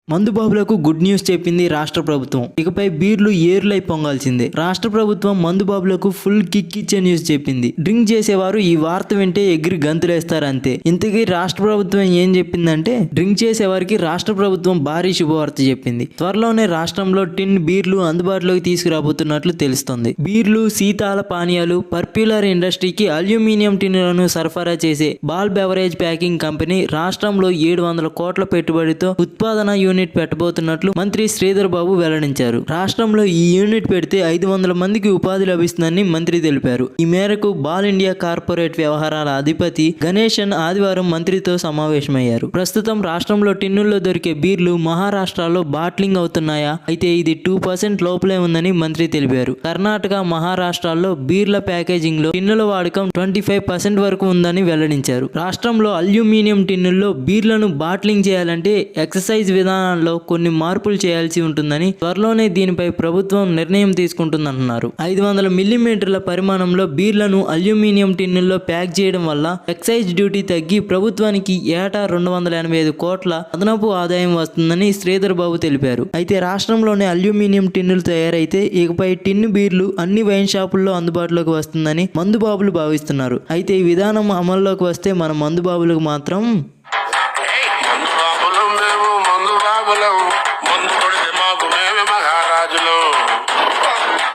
మందుబాబులకు good news చెప్పింది రాష్ట్ర ప్రభుత్వం. ఇకపై బీర్లు ఏరులై పొంగాల్సిందే. రాష్ట్ర ప్రభుత్వం మందుబాబులకు ఫుల్ కిక్ ఇచ్చే న్యూస్ చెప్పింది. డ్రింక్ చేసేవారు ఈ వార్త వింటే ఎగిరి గంతులేస్తారు అంతే. ఇంతకీ రాష్ట్ర ప్రభుత్వం ఏం చెప్పిందంటే, డ్రింక్ చేసేవారికి రాష్ట్ర ప్రభుత్వం భారీ శుభవార్త చెప్పింది. త్వరలోనే రాష్ట్రంలో టిన్ బీర్లు అందుబాటులోకి తీసుకురాబోతున్నట్లు తెలుస్తోంది. బీర్లు, శీతాల పానీయాలు, పర్ప్యులర్ ఇండస్ట్రీకి అల్యూమినియం టిన్నులను సరఫరా చేసే బాల్ బెవరేజ్ ప్యాకింగ్ కంపెనీ రాష్ట్రంలో 700 కోట్ల పెట్టుబడితో ఉత్పాదన యూనిట్ పెట్టబోతున్నట్లు మంత్రి శ్రీధర్ బాబు వెల్లడించారు. రాష్ట్రంలో ఈ యూనిట్ పెడితే 500 మందికి ఉపాధి లభిస్తుందని మంత్రి తెలిపారు. ఈ మేరకు బాల్ ఇండియా కార్పొరేట్ వ్యవహారాల అధిపతి గణేశన్ ఆదివారం మంత్రితో సమావేశమయ్యారు. ప్రస్తుతం రాష్ట్రంలో టిన్నుల్లో దొరికే బీర్లు మహారాష్ట్రలో బాట్లింగ్ అవుతున్నాయా? అయితే ఇది 2% లోపలే ఉందని మంత్రి తెలిపారు. కర్ణాటక, మహారాష్ట్రలో బీర్ల ప్యాకేజింగ్ లో టిన్నుల వాడకం 25% వరకు ఉందని వెల్లడించారు. రాష్ట్రంలో అల్యూమినియం టిన్నుల్లో బీర్లను బాట్లింగ్ చేయాలంటే ఎక్సైజ్ విధానంలో కొన్ని మార్పులు చేయాల్సి ఉంటుందని, త్వరలోనే దీనిపై ప్రభుత్వం నిర్ణయం తీసుకుంటుందంటున్నారు. 500 మిల్లీమీటర్ల పరిమాణంలో బీర్లను అల్యూమినియం టిన్నుల్లో ప్యాక్ చేయడం వల్ల ఎక్సైజ్ డ్యూటీ తగ్గి ప్రభుత్వానికి ఏటా 285 కోట్ల అదనపు ఆదాయం వస్తుందని శ్రీధర్ బాబు తెలిపారు. అయితే రాష్ట్రంలోనే అల్యూమినియం టిన్నులు తయారైతే ఇకపై టిన్ను బీర్లు అన్ని వైన్ షాపుల్లో అందుబాటులోకి వస్తుందని మందుబాబులు భావిస్తున్నారు. అయితే ఈ విధానం అమల్లోకి వస్తే మన మందుబాబులకు మాత్రం